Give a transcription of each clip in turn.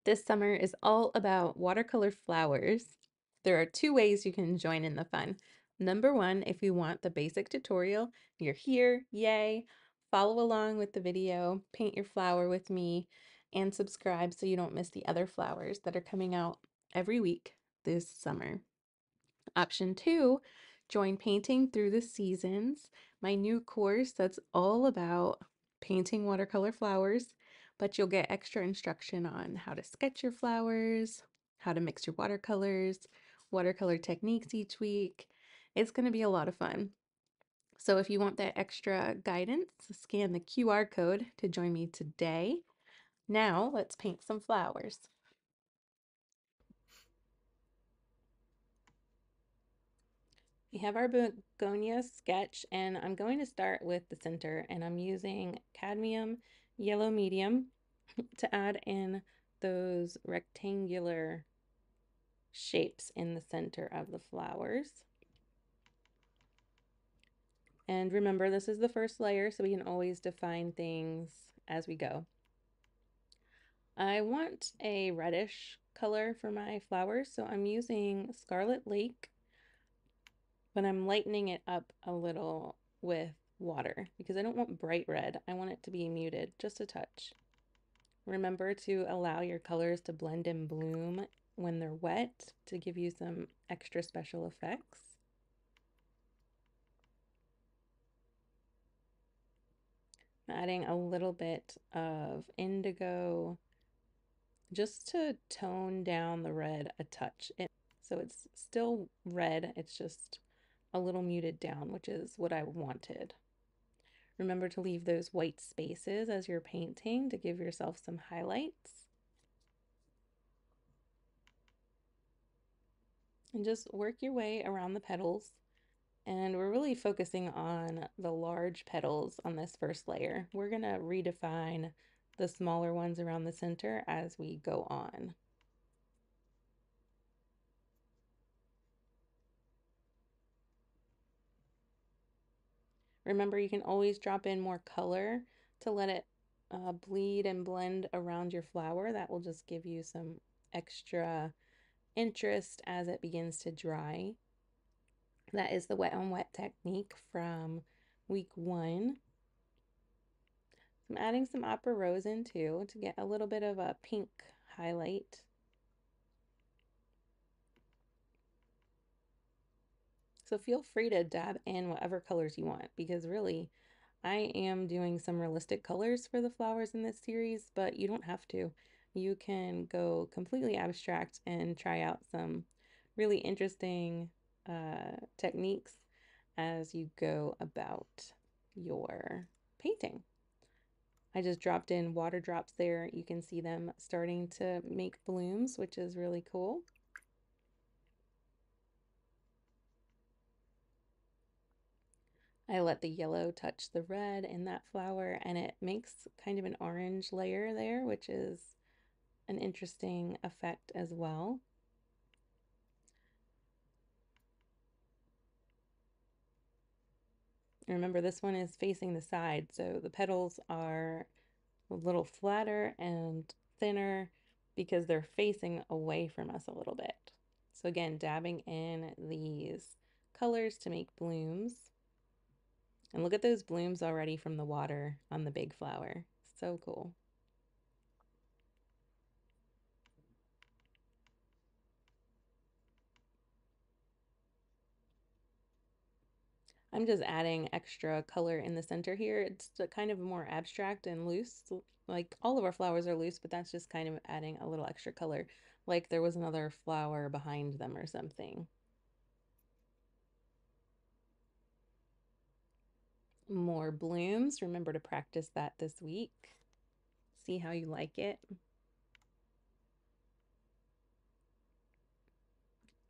This summer is all about watercolor flowers. There are two ways you can join in the fun. Number one, if you want the basic tutorial, you're here, yay. Follow along with the video, paint your flower with me, and subscribe so you don't miss the other flowers that are coming out every week this summer. Option two, join Painting Through the Seasons, my new course that's all about painting watercolor flowers, but you'll get extra instruction on how to sketch your flowers, how to mix your watercolors, watercolor techniques each week. It's going to be a lot of fun. So if you want that extra guidance, scan the QR code to join me today. Now let's paint some flowers. We have our begonia sketch, and I'm going to start with the center, and I'm using cadmium yellow medium to add in those rectangular shapes in the center of the flowers. And remember, this is the first layer, so we can always define things as we go. I want a reddish color for my flowers, so I'm using Scarlet Lake, but I'm lightening it up a little with water because I don't want bright red. I want it to be muted, just a touch. Remember to allow your colors to blend and bloom when they're wet to give you some extra special effects. I'm adding a little bit of indigo just to tone down the red a touch. So it's still red, it's just a little muted down, which is what I wanted. Remember to leave those white spaces as you're painting to give yourself some highlights. And just work your way around the petals. And we're really focusing on the large petals on this first layer. We're going to redefine the smaller ones around the center as we go on. Remember, you can always drop in more color to let it bleed and blend around your flower. That will just give you some extra interest as it begins to dry. That is the wet on wet technique from week 1. I'm adding some opera rose in too to get a little bit of a pink highlight. So feel free to dab in whatever colors you want because really I am doing some realistic colors for the flowers in this series, but you don't have to. You can go completely abstract and try out some really interesting techniques as you go about your painting. I just dropped in water drops there. You can see them starting to make blooms, which is really cool. I let the yellow touch the red in that flower, and it makes kind of an orange layer there, which is an interesting effect as well. Remember, this one is facing the side, so the petals are a little flatter and thinner because they're facing away from us a little bit. So again, dabbing in these colors to make blooms. And look at those blooms already from the water on the big flower. So cool. I'm just adding extra color in the center here. It's kind of more abstract and loose. Like all of our flowers are loose, but that's just kind of adding a little extra color. Like there was another flower behind them or something. More blooms. Remember to practice that this week. See how you like it.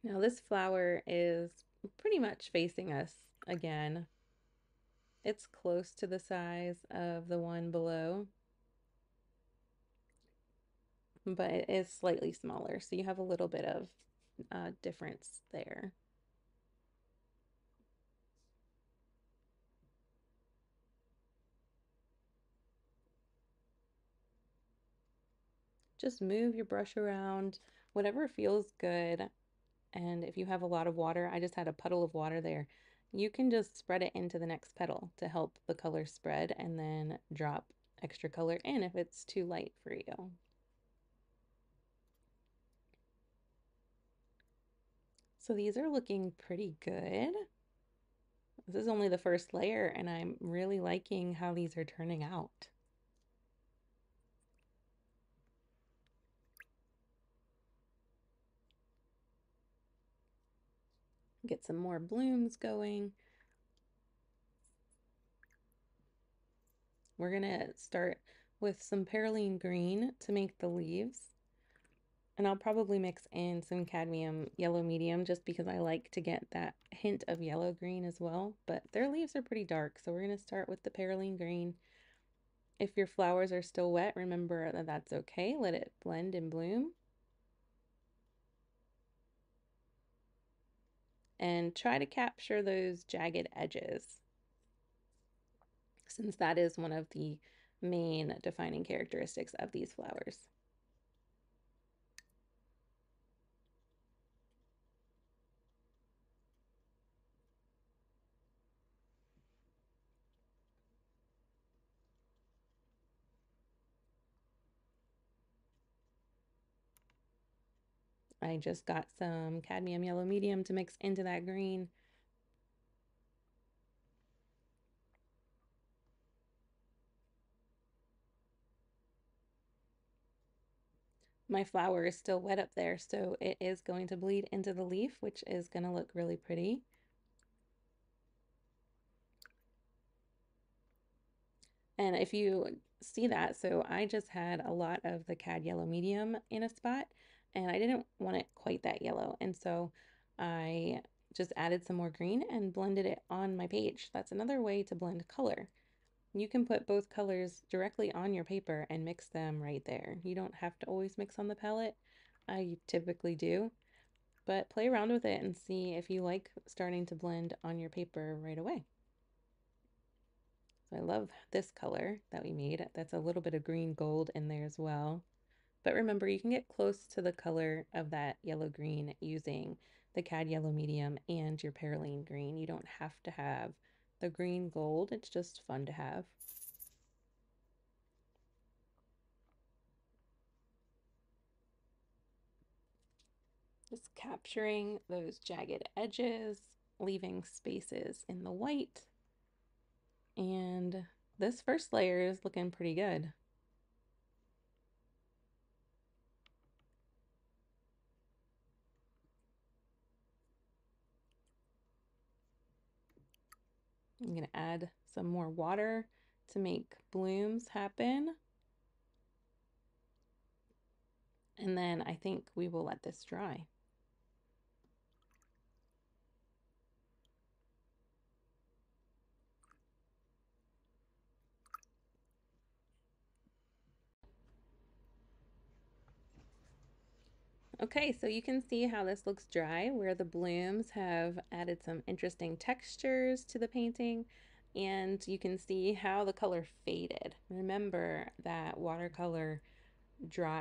Now this flower is pretty much facing us again. It's close to the size of the one below, but it is slightly smaller, so you have a little bit of difference there. just move your brush around, whatever feels good. And if you have a lot of water, I just had a puddle of water there. You can just spread it into the next petal to help the color spread and then drop extra color in if it's too light for you. So these are looking pretty good. This is only the first layer and I'm really liking how these are turning out. Get some more blooms going. We're gonna start with some perylene green to make the leaves. And I'll probably mix in some cadmium yellow medium just because I like to get that hint of yellow green as well. But their leaves are pretty dark, so we're going to start with the perylene green. If your flowers are still wet, remember that that's okay. Let it blend and bloom. And try to capture those jagged edges, since that is one of the main defining characteristics of these flowers. I just got some cadmium yellow medium to mix into that green. My flower is still wet up there, so it is going to bleed into the leaf, which is going to look really pretty. And if you see that, so I just had a lot of the cad yellow medium in a spot, and I didn't want it quite that yellow. And so I just added some more green and blended it on my page. That's another way to blend color. You can put both colors directly on your paper and mix them right there. You don't have to always mix on the palette. I typically do, but play around with it and see if you like starting to blend on your paper right away. So I love this color that we made. That's a little bit of green gold in there as well. But remember, you can get close to the color of that yellow green using the cad yellow medium and your perylene green. You don't have to have the green gold. It's just fun to have. Just capturing those jagged edges, leaving spaces in the white. And this first layer is looking pretty good. I'm going to add some more water to make blooms happen. And then I think we will let this dry. Okay, so you can see how this looks dry, where the blooms have added some interesting textures to the painting, and you can see how the color faded. Remember that watercolor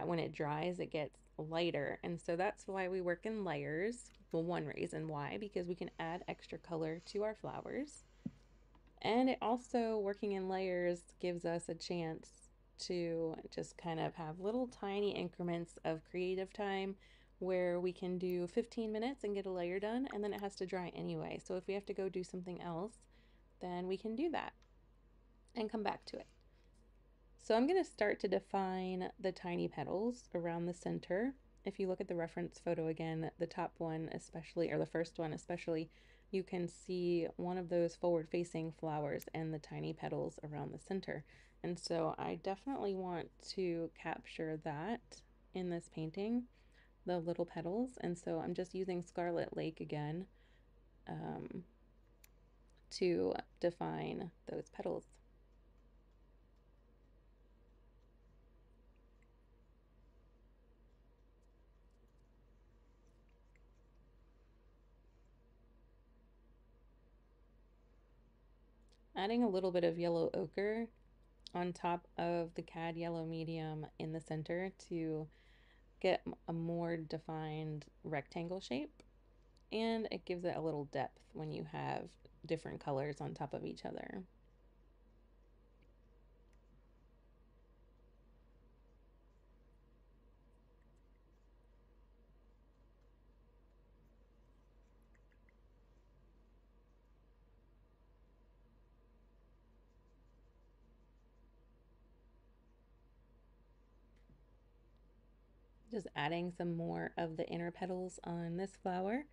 when it dries, it gets lighter, and so that's why we work in layers. Well, one reason why, because we can add extra color to our flowers. And it also, working in layers, gives us a chance to just kind of have little tiny increments of creative time where we can do 15 minutes and get a layer done, and then it has to dry anyway. So if we have to go do something else, then we can do that and come back to it. So I'm going to start to define the tiny petals around the center. If you look at the reference photo again, the top one especially, or the first one especially, you can see one of those forward-facing flowers and the tiny petals around the center. And so I definitely want to capture that in this painting, the little petals. And so I'm just using Scarlet Lake again to define those petals. Adding a little bit of yellow ochre on top of the cad yellow medium in the center to get a more defined rectangle shape, and it gives it a little depth when you have different colors on top of each other. Just adding some more of the inner petals on this flower,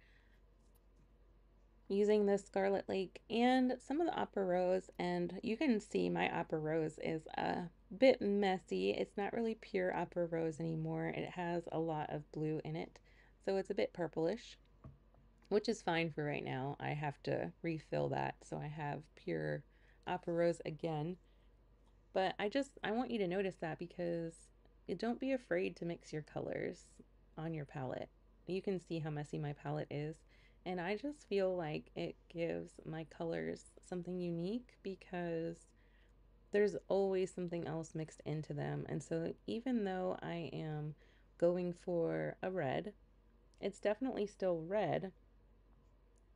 using the Scarlet Lake and some of the Opera Rose. And you can see my Opera Rose is a bit messy. It's not really pure Opera Rose anymore. It has a lot of blue in it, so it's a bit purplish, which is fine for right now. I have to refill that, so I have pure Opera Rose again. But I want you to notice that, because don't be afraid to mix your colors on your palette. You can see how messy my palette is, and I just feel like it gives my colors something unique because there's always something else mixed into them. And so even though I am going for a red, it's definitely still red,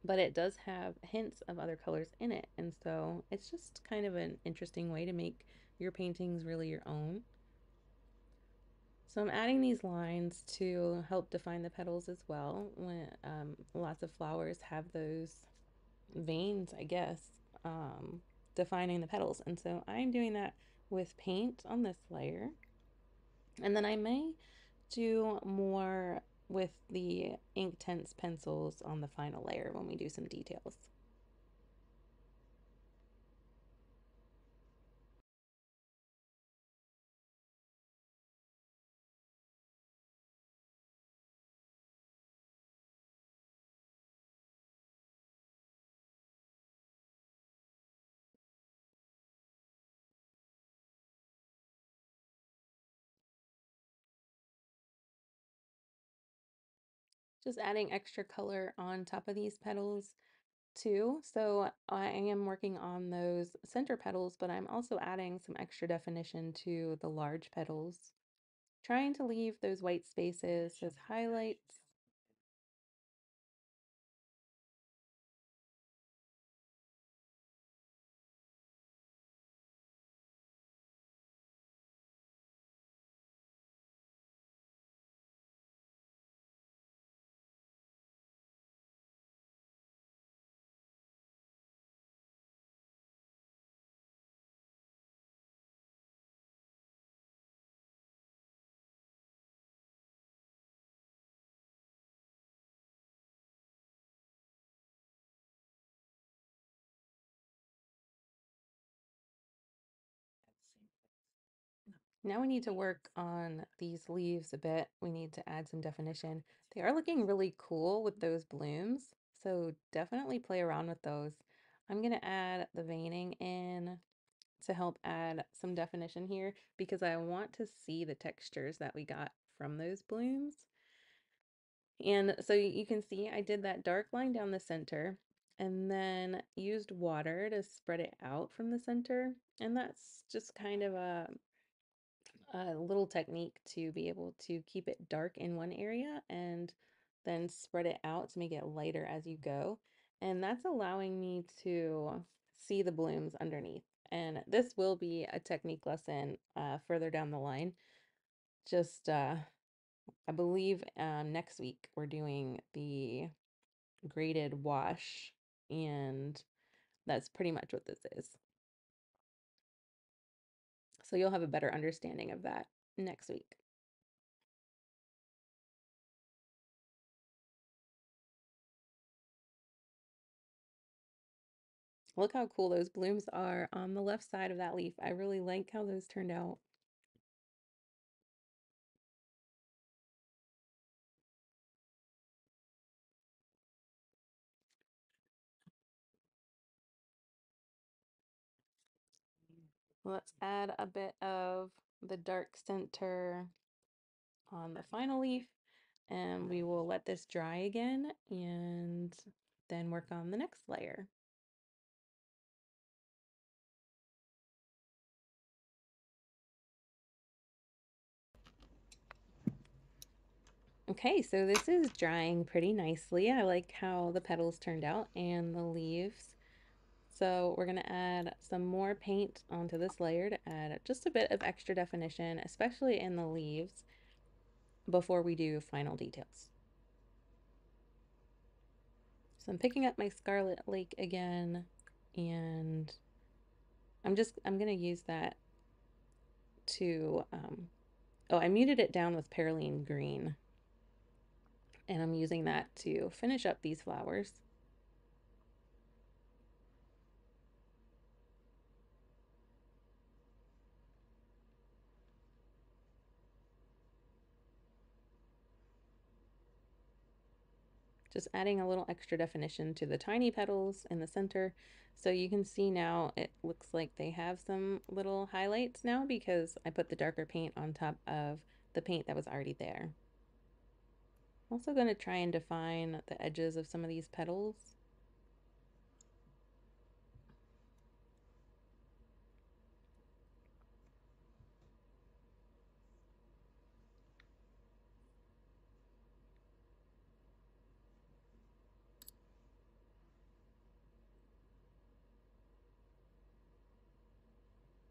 but it does have hints of other colors in it. And so it's just kind of an interesting way to make your paintings really your own. So I'm adding these lines to help define the petals as well. When lots of flowers have those veins, I guess, defining the petals. And so I'm doing that with paint on this layer. And then I may do more with the Inktense pencils on the final layer when we do some details. Just adding extra color on top of these petals too. So I am working on those center petals, but I'm also adding some extra definition to the large petals, trying to leave those white spaces as highlights. Now we need to work on these leaves a bit. We need to add some definition. They are looking really cool with those blooms, so definitely play around with those. I'm going to add the veining in to help add some definition here, because I want to see the textures that we got from those blooms. And so you can see I did that dark line down the center and then used water to spread it out from the center. And that's just kind of a little technique to be able to keep it dark in one area and then spread it out to make it lighter as you go. And that's allowing me to see the blooms underneath. And this will be a technique lesson further down the line. Just, I believe next week we're doing the graded wash, and that's pretty much what this is. So you'll have a better understanding of that next week. Look how cool those blooms are on the left side of that leaf. I really like how those turned out. Let's add a bit of the dark center on the final leaf, and we will let this dry again and then work on the next layer. Okay, so this is drying pretty nicely. I like how the petals turned out and the leaves. So we're gonna add some more paint onto this layer to add just a bit of extra definition, especially in the leaves, before we do final details. So I'm picking up my Scarlet Lake again, and I'm gonna use that to, oh, I muted it down with Perylene Green, and I'm using that to finish up these flowers. Just adding a little extra definition to the tiny petals in the center. So you can see now it looks like they have some little highlights now because I put the darker paint on top of the paint that was already there. I'm also going to try and define the edges of some of these petals.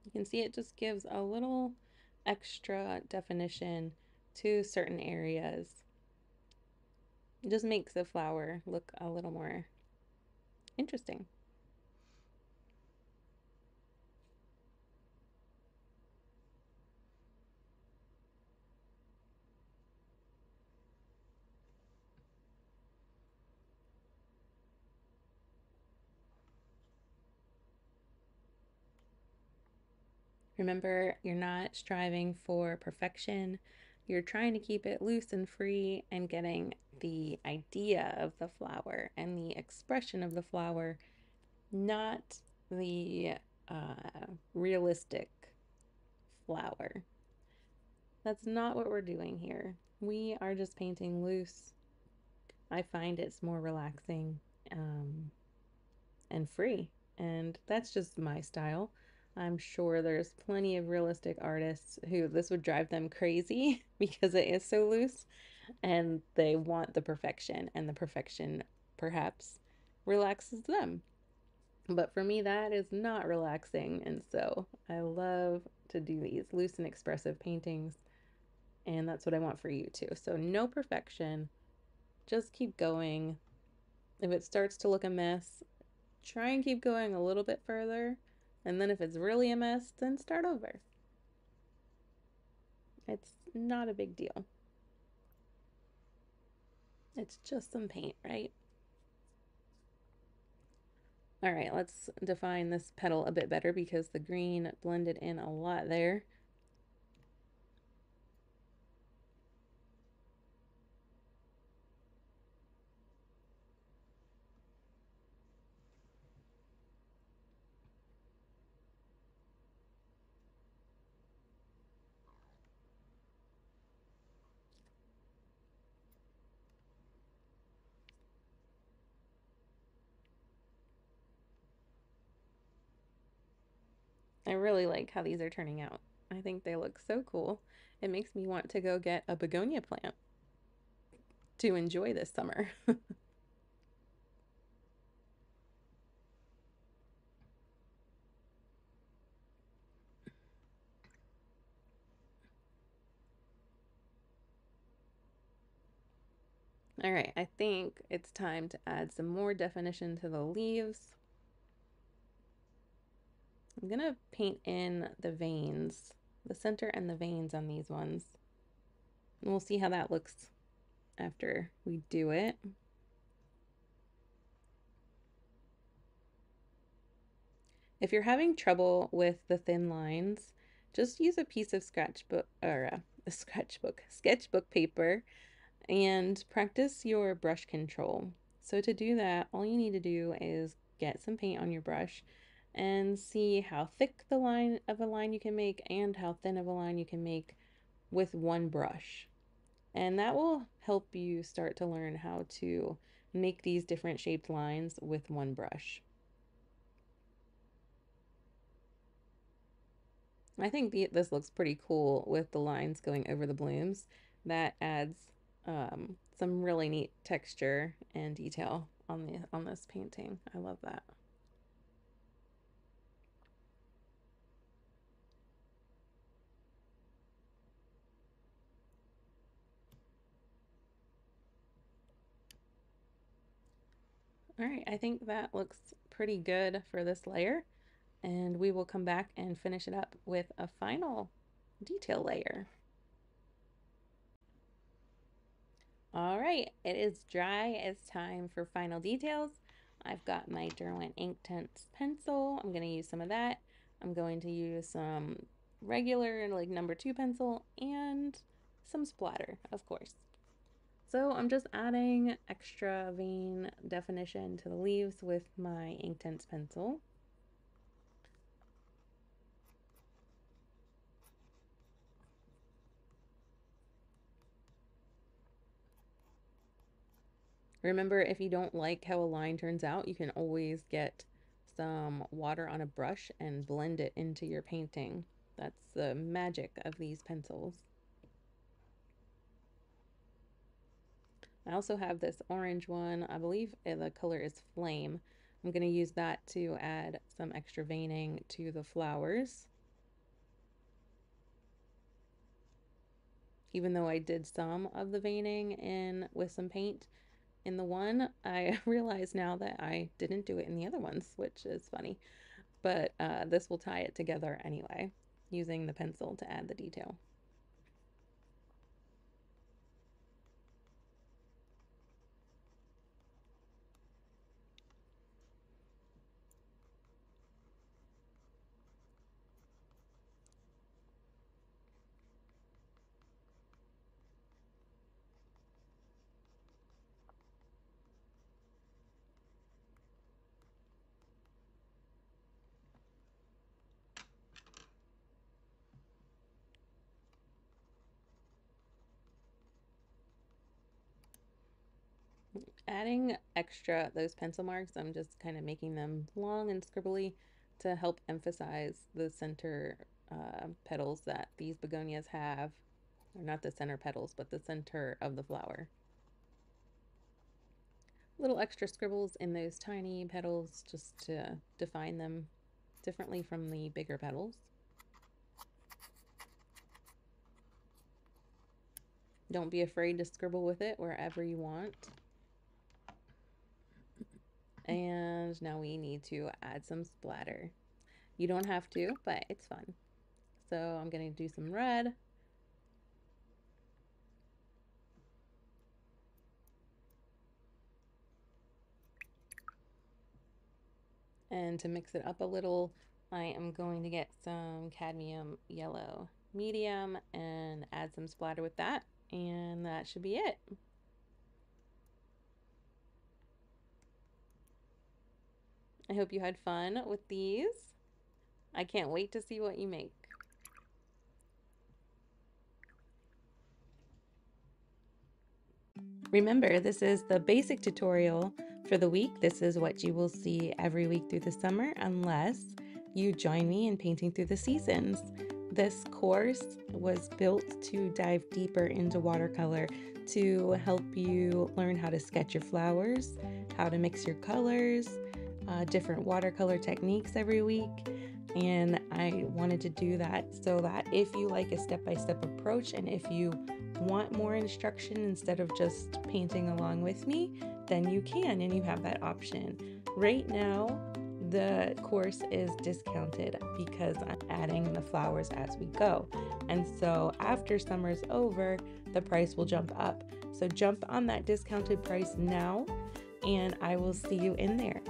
You can see it just gives a little extra definition to certain areas. It just makes the flower look a little more interesting. Remember, you're not striving for perfection. You're trying to keep it loose and free and getting the idea of the flower and the expression of the flower, not the realistic flower. That's not what we're doing here. We are just painting loose. I find it's more relaxing um, and free. And that's just my style. I'm sure there's plenty of realistic artists who this would drive them crazy because it is so loose and they want the perfection, and the perfection perhaps relaxes them. But for me, that is not relaxing. And so I love to do these loose and expressive paintings. And that's what I want for you too. So, no perfection, just keep going. If it starts to look a mess, try and keep going a little bit further. And then if it's really a mess, then start over. It's not a big deal. It's just some paint, right? All right, let's define this petal a bit better because the green blended in a lot there. I really like how these are turning out. I think they look so cool. It makes me want to go get a begonia plant to enjoy this summer. All right, I think it's time to add some more definition to the leaves. I'm gonna paint in the veins, the center and the veins on these ones. And we'll see how that looks after we do it. If you're having trouble with the thin lines, just use a piece of scratchbook or a sketchbook paper and practice your brush control. So to do that, all you need to do is get some paint on your brush and see how thick the line of a line you can make and how thin of a line you can make with one brush. And that will help you start to learn how to make these different shaped lines with one brush. I think this looks pretty cool with the lines going over the blooms. That adds some really neat texture and detail on this painting. I love that. All right, I think that looks pretty good for this layer, and we will come back and finish it up with a final detail layer. All right, it is dry. It's time for final details. I've got my Derwent Inktense pencil. I'm going to use some of that. I'm going to use some regular, like #2 pencil, and some splatter, of course. So I'm just adding extra vein definition to the leaves with my Inktense pencil. Remember, if you don't like how a line turns out, you can always get some water on a brush and blend it into your painting. That's the magic of these pencils. I also have this orange one. I believe the color is Flame. I'm going to use that to add some extra veining to the flowers. Even though I did some of the veining in with some paint in the one, I realize now that I didn't do it in the other ones, which is funny. But this will tie it together anyway, using the pencil to add the detail. Adding extra those pencil marks, I'm just kind of making them long and scribbly to help emphasize the center petals that these begonias have. Or not the center petals, but the center of the flower. Little extra scribbles in those tiny petals just to define them differently from the bigger petals. Don't be afraid to scribble with it wherever you want. And now we need to add some splatter. You don't have to, but it's fun. So I'm going to do some red. And to mix it up a little, I am going to get some cadmium yellow medium and add some splatter with that. And that should be it. I hope you had fun with these. I can't wait to see what you make. Remember, this is the basic tutorial for the week. This is what you will see every week through the summer unless you join me in painting through the seasons. This course was built to dive deeper into watercolor to help you learn how to sketch your flowers, how to mix your colors, different watercolor techniques every week. And I wanted to do that so that if you like a step-by-step approach and if you want more instruction instead of just painting along with me, then you can, and you have that option. Right now, the course is discounted because I'm adding the flowers as we go. And so after summer's over, the price will jump up. So jump on that discounted price now, and I will see you in there.